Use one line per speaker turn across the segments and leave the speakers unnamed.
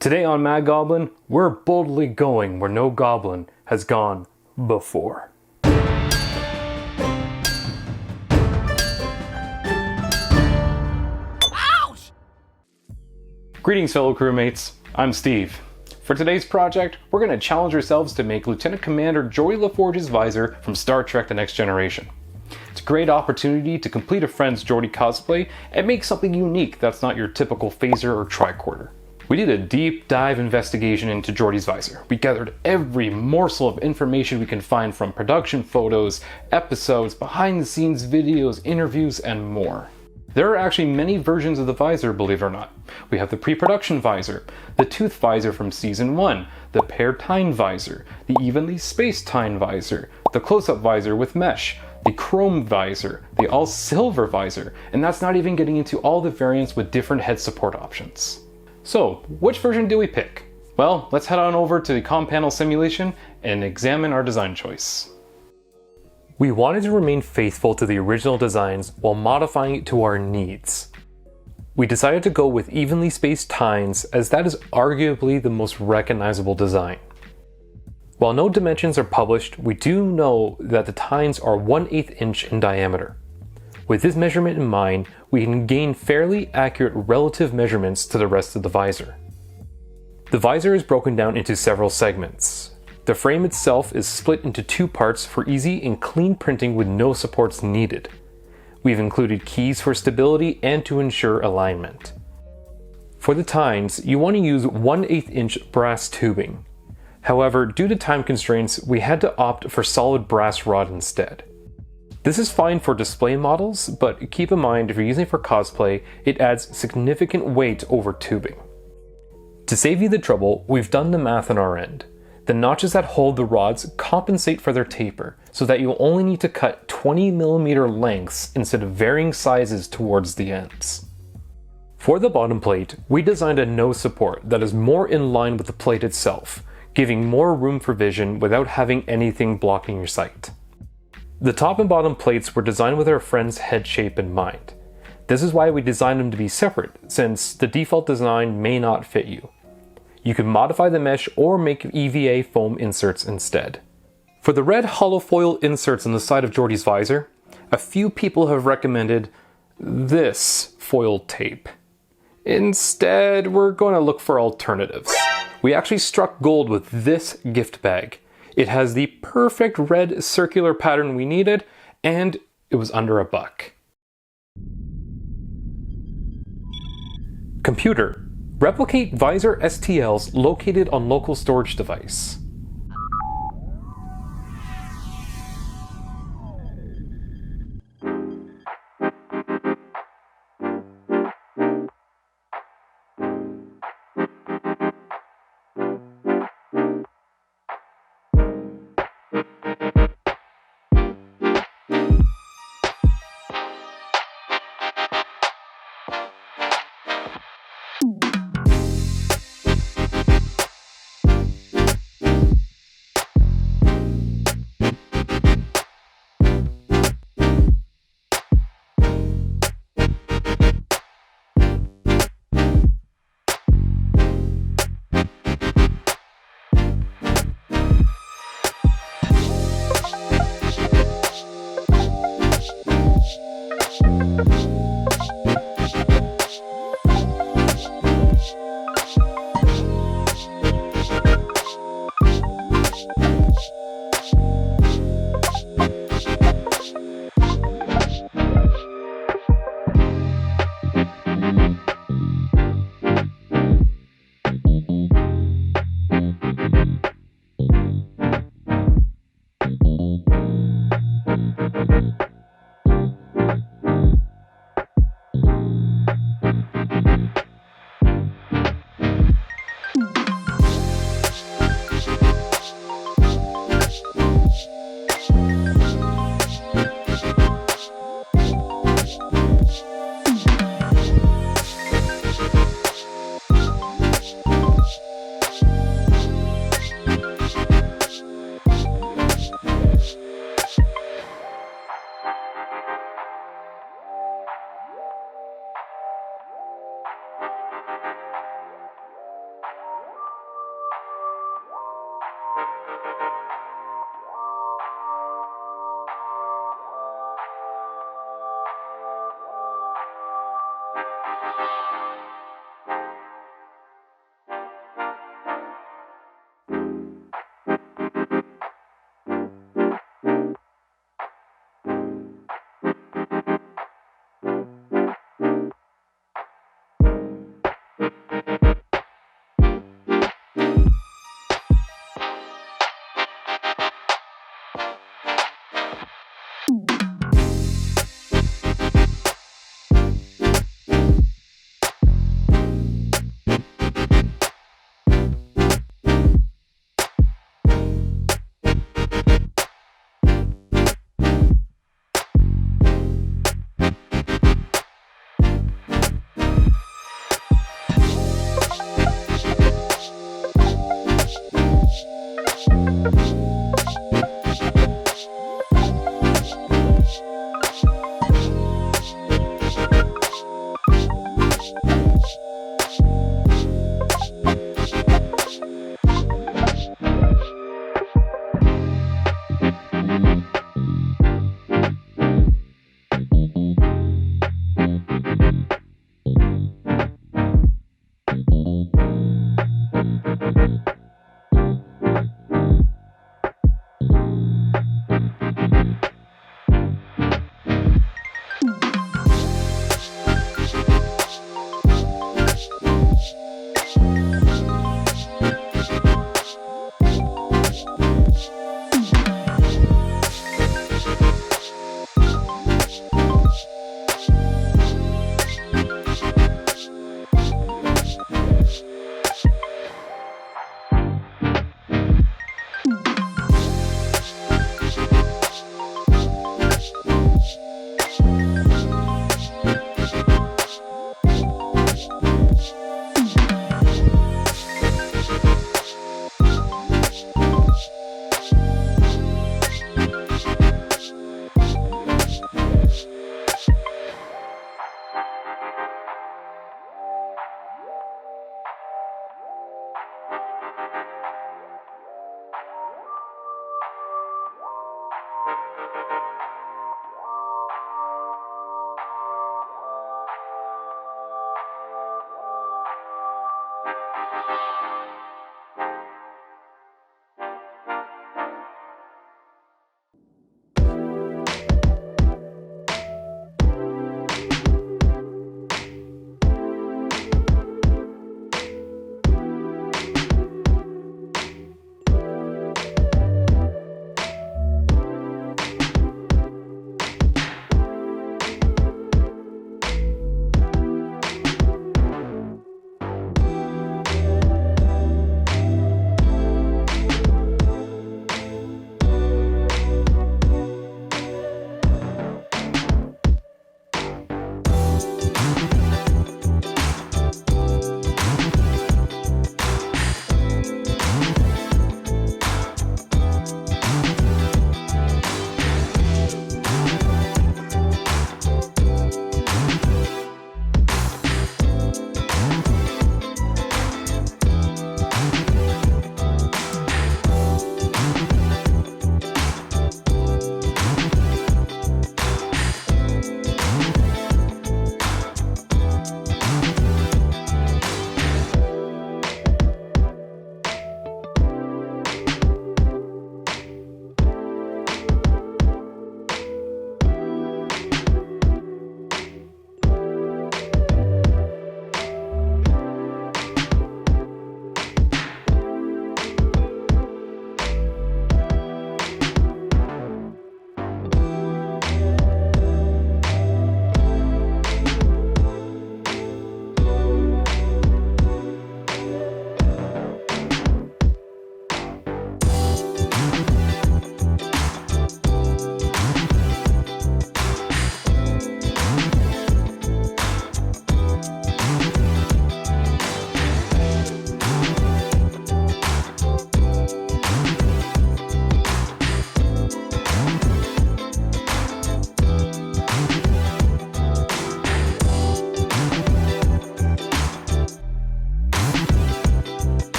Today on Mad Goblin, we're boldly going where no goblin has gone before.
Ouch!
Greetings fellow crewmates, I'm Steve. For today's project, we're going to challenge ourselves to make Lieutenant Commander Geordi La Forges' visor from Star Trek The Next Generation. It's a great opportunity to complete a friend's Geordi cosplay and make something unique that's not your typical phaser or tricorder. We did a deep dive investigation into Geordi's visor. We gathered every morsel of information we can find from production photos, episodes, behind the scenes videos, interviews, and more. There are actually many versions of the visor, believe it or not. We have the pre-production visor, the tooth visor from season 1, the paired tine visor, the evenly spaced tine visor, the close-up visor with mesh, the chrome visor, the all-silver visor, and that's not even getting into all the variants with different head support options. So, which version do we pick? Well, let's head on over to the comm panel simulation and examine our design choice. We wanted to remain faithful to the original designs while modifying it to our needs. We decided to go with evenly spaced tines as that is arguably the most recognizable design. While no dimensions are published, we do know that the tines are 1/8 inch in diameter. With this measurement in mind, we can gain fairly accurate relative measurements to the rest of the visor. The visor is broken down into several segments. The frame itself is split into 2 parts for easy and clean printing with no supports needed. We've included keys for stability and to ensure alignment. For the tines, you want to use 1/8 inch brass tubing. However, due to time constraints, we had to opt for solid brass rod instead. This is fine for display models, but keep in mind if you're using it for cosplay, it adds significant weight over tubing. To save you the trouble, we've done the math on our end. The notches that hold the rods compensate for their taper, so that you'll only need to cut 20mm lengths instead of varying sizes towards the ends. For the bottom plate, we designed a nose support that is more in line with the plate itself, giving more room for vision without having anything blocking your sight. The top and bottom plates were designed with our friend's head shape in mind. This is why we designed them to be separate, since the default design may not fit you. You can modify the mesh or make EVA foam inserts instead. For the red hollow foil inserts on the side of Geordi's visor, a few people have recommended this foil tape. Instead, we're going to look for alternatives. We actually struck gold with this gift bag. It has the perfect red circular pattern we needed, and it was under $1. Computer. Replicate visor STLs located on local storage device.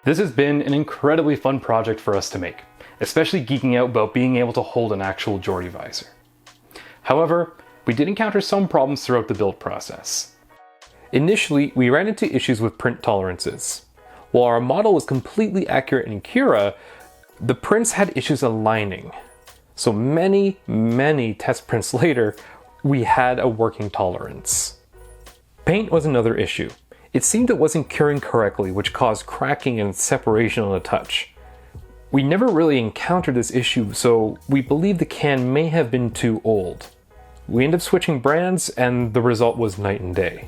This has been an incredibly fun project for us to make, especially geeking out about being able to hold an actual Geordi visor. However, we did encounter some problems throughout the build process. Initially, we ran into issues with print tolerances. While our model was completely accurate in Cura, the prints had issues aligning. So many test prints later, we had a working tolerance. Paint was another issue. It seemed it wasn't curing correctly, which caused cracking and separation on the touch. We never really encountered this issue, so we believe the can may have been too old. We ended up switching brands, and the result was night and day.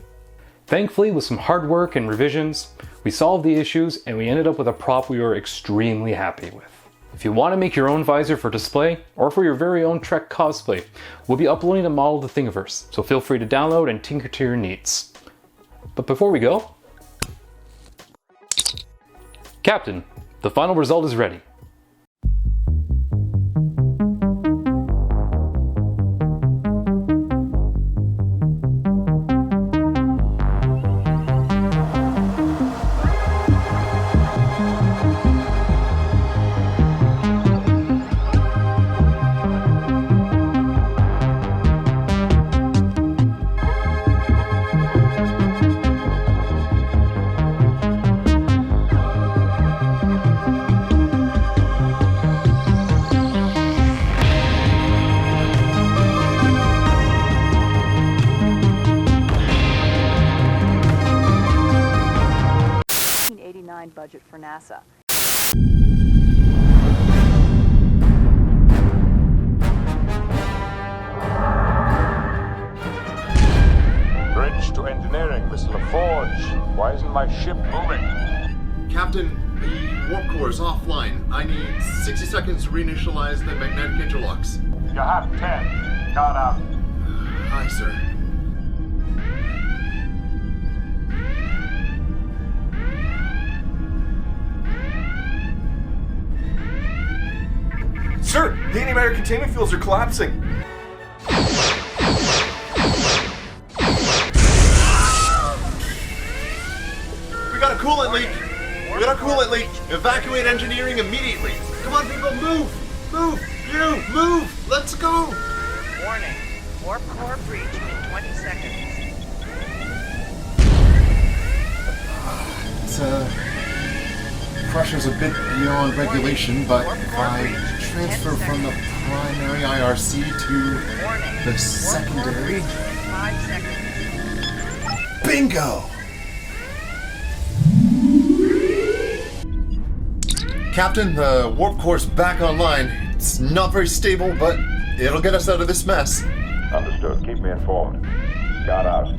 Thankfully, with some hard work and revisions, we solved the issues and we ended up with a prop we were extremely happy with. If you want to make your own visor for display, or for your very own Trek cosplay, we'll be uploading the model to Thingiverse, so feel free to download and tinker to your needs. But before we go, Captain, the final result is ready.
budget for NASA.
Bridge to engineering, Mr. La Forge. Why isn't my ship moving?
Captain, the warp core is offline. I need 60 seconds to reinitialize the magnetic interlocks.
You have 10. Got out.
Hi, sir.
Sir, the antimatter containment fields are collapsing.
We got a coolant leak! We got a coolant leak! Evacuate engineering immediately! Come on, people, move! Move! You, move! Let's go!
Warning. Warp core breach in 20 seconds.
Pressure's a bit beyond regulation, but if I transfer from the primary IRC to the secondary...
5 seconds.
Bingo! Captain, the warp core's back online. It's not very stable, but it'll get us out of this mess.
Understood. Keep me informed. Got out.